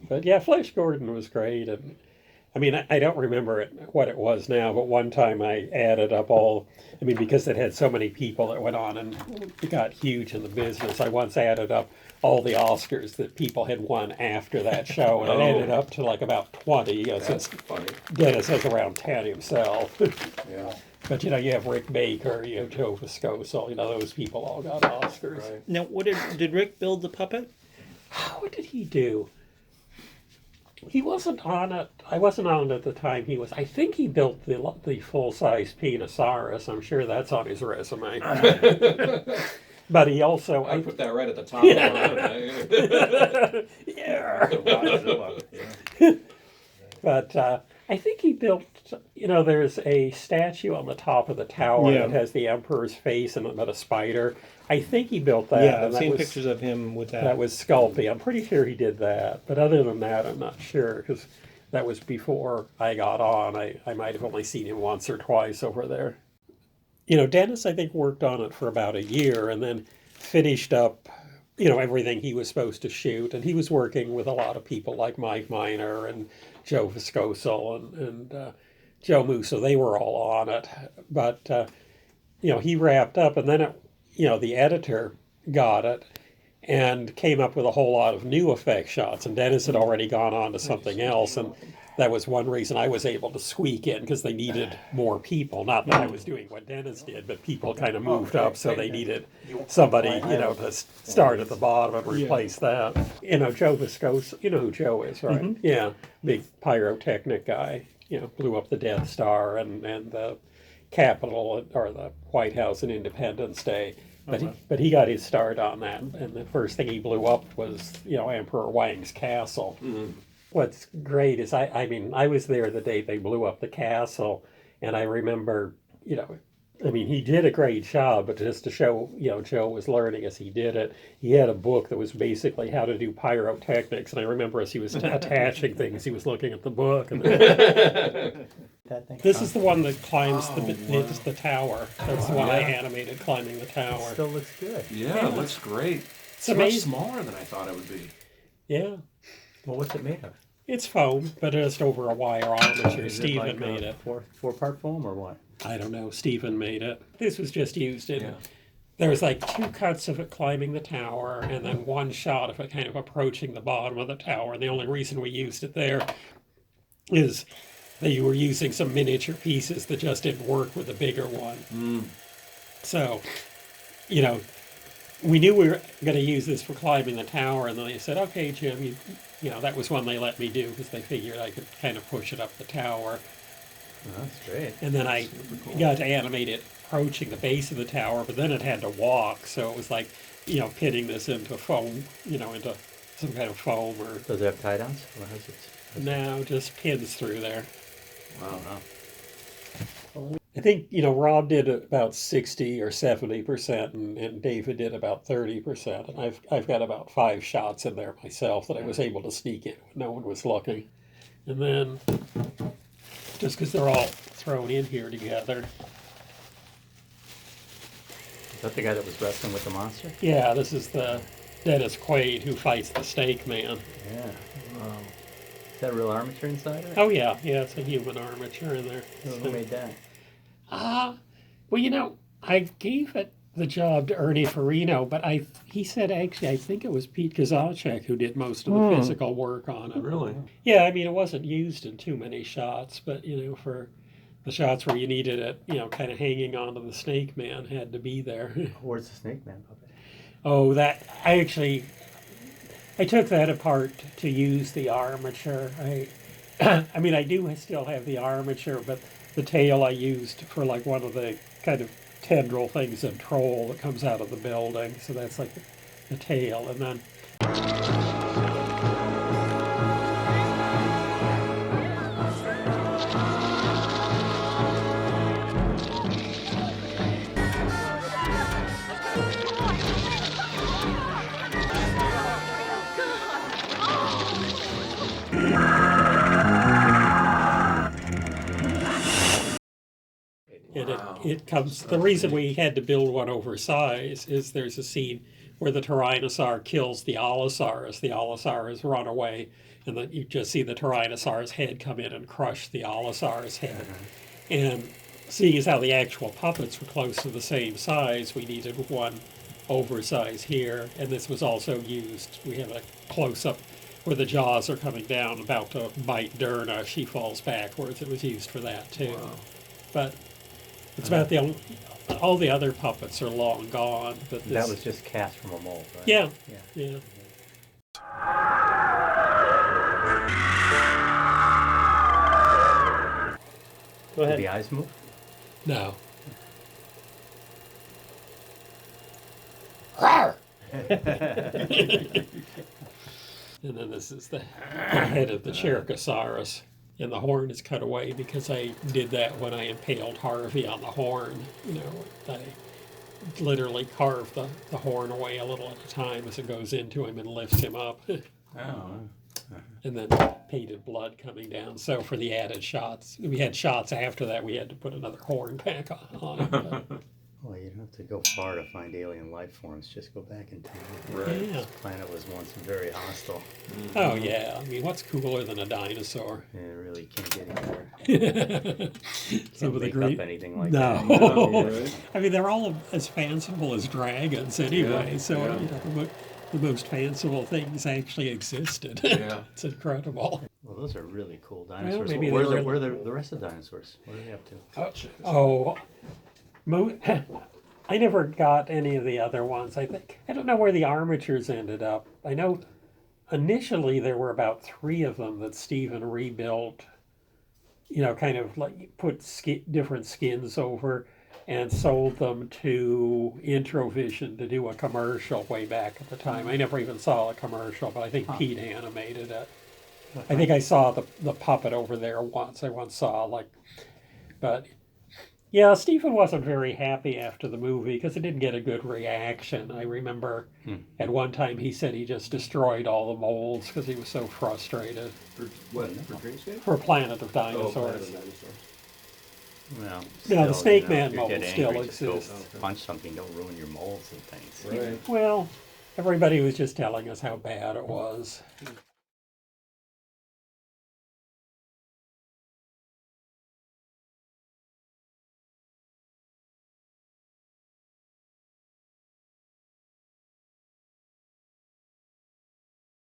But yeah, Flash Gordon was great. And I mean, I don't remember what it was now, but one time I added up I mean, because it had so many people that went on and it got huge in the business, I once added up all the Oscars that people had won after that show, and it ended up to like about 20. You know, That's since funny. Dennis has around 10 himself. Yeah. But you know, you have Rick Baker, you have Joe Viscoso, you know, those people all got Oscars. Right. Now, did Rick build the puppet? What did he do? He wasn't on it. I wasn't on it at the time he was. I think he built the full-size Penosaurus. I'm sure that's on his resume. But he also... I put that right at the top of the Yeah. But I think he built, you know, there's a statue on the top of the tower that has the Emperor's face and a spider. I think he built that. Yeah, I've seen pictures of him with that. That was Sculpey. I'm pretty sure he did that. But other than that, I'm not sure, because that was before I got on. I might have only seen him once or twice over there. You know, Dennis, I think, worked on it for about a year and then finished up, you know, everything he was supposed to shoot. And he was working with a lot of people like Mike Miner and Joe Viscoso and Joe Musso. They were all on it. But, you know, he wrapped up, and then, you know, the editor got it and came up with a whole lot of new effect shots. And Dennis had already gone on to something else. And that was one reason I was able to squeak in, because they needed more people. Not that I was doing what Dennis did, but people kind of moved up, so they needed somebody, you know, to start at the bottom and replace that. You know, Joe Viscoso, you know who Joe is, right? Mm-hmm. Yeah, big pyrotechnic guy. You know, blew up the Death Star and the Capitol, or the White House in Independence Day. But he got his start on that, and the first thing he blew up was, you know, Emperor Wang's castle. Mm-hmm. What's great is, I mean, I was there the day they blew up the castle, and I remember, you know, I mean, he did a great job, but just to show, you know, Joe was learning as he did it, he had a book that was basically how to do pyrotechnics, and I remember as he was attaching things, he was looking at the book. And this is the one that climbs the tower. That's the one I animated climbing the tower. It still looks good. Yeah, it looks great. It's much amazing. Smaller than I thought it would be. Yeah. Well, what's it made of? It's foam, but just over a wire armature. Stephen made it. Four-part foam or what? I don't know. Stephen made it. This was just used in... Yeah. There was like 2 cuts of it climbing the tower, and then 1 shot of it kind of approaching the bottom of the tower. And the only reason we used it there is that you were using some miniature pieces that just didn't work with the bigger one. Mm. So, you know, we knew we were going to use this for climbing the tower, and then they said, okay, Jim, you know, that was one they let me do because they figured I could kind of push it up the tower. Oh, that's great. And then I got to animate it approaching the base of the tower, but then it had to walk, so it was like, you know, pitting this into foam, you know, into some kind of foam. Or does it have tie-downs? No, just pins through there. Wow. I think, you know, Rob did about 60 or 70%, and David did about 30%, and I've got about 5 shots in there myself that I was able to sneak in when no one was looking. And then, just because they're all thrown in here together. Is that the guy that was wrestling with the monster? Yeah, this is the Dennis Quaid who fights the Snake Man. Yeah. Wow. Is that real armature inside of it? Oh, yeah, it's a human armature in there. Who made that? Well, you know, I gave it the job to Ernie Farino, but he said, actually, I think it was Pete Kazacek who did most of the physical work on it. Really? Yeah, I mean, it wasn't used in too many shots, but, you know, for the shots where you needed it, you know, kind of hanging onto the Snake Man had to be there. Where's the Snake Man puppet? Oh, I took that apart to use the armature. I mean, I do still have the armature, but the tail I used for like one of the kind of tendril things in Troll that comes out of the building. So that's like the tail. And then and it comes, the reason we had to build one oversized is there's a scene where the Tyrannosaur kills the Allosaurus. The Allosaurus run away, and then you just see the Tyrannosaurus head come in and crush the Allosaurus head. And seeing as how the actual puppets were close to the same size, we needed one oversize here, and this was also used. We have a close-up where the jaws are coming down, about to bite Derna. She falls backwards. It was used for that too. Wow. But it's about the only, all the other puppets are long gone. But this, That was just cast from a mold, right? yeah, Yeah. yeah. Go Did ahead. the eyes move? No. And then this is the head of the Cherchosaurus. And the horn is cut away because I did that when I impaled Harvey on the horn. You know, I literally carved the horn away a little at a time as it goes into him and lifts him up. Oh. And then painted blood coming down. So for the added shots, we had shots after that, we had to put another horn back on it. But, Well, you don't have to go far to find alien life forms. Just go back in time. Right. yeah. This planet was once very hostile. Oh, yeah. I mean, what's cooler than a dinosaur? And it really can't get any better. Some of the Make great. up anything like No. that. Oh, right. I mean, they're all as fanciful as dragons anyway. Yeah, So, yeah. you know, the most fanciful things actually existed. Yeah. It's incredible. Well, those are really cool dinosaurs. maybe where they are were- the rest of the dinosaurs? What are they up to? Oh, I never got any of the other ones. I don't know where the armatures ended up. I know initially there were about 3 of them that Stephen rebuilt. You know, kind of like put different skins over and sold them to Introvision to do a commercial way back at the time. I never even saw a commercial, but I think Pete animated it. I think I saw the puppet over there once. I once saw but yeah, Stephen wasn't very happy after the movie because it didn't get a good reaction. I remember at one time he said he just destroyed all the molds because he was so frustrated. For what? For Dreamscape? For Planet of Oh, Planet Dinosaurs. of Dinosaurs. Well, No, the still, Snake you know, Man if you mold get still angry, just go exists. punch something. Don't ruin your molds and things. Right. Well, everybody was just telling us how bad it was.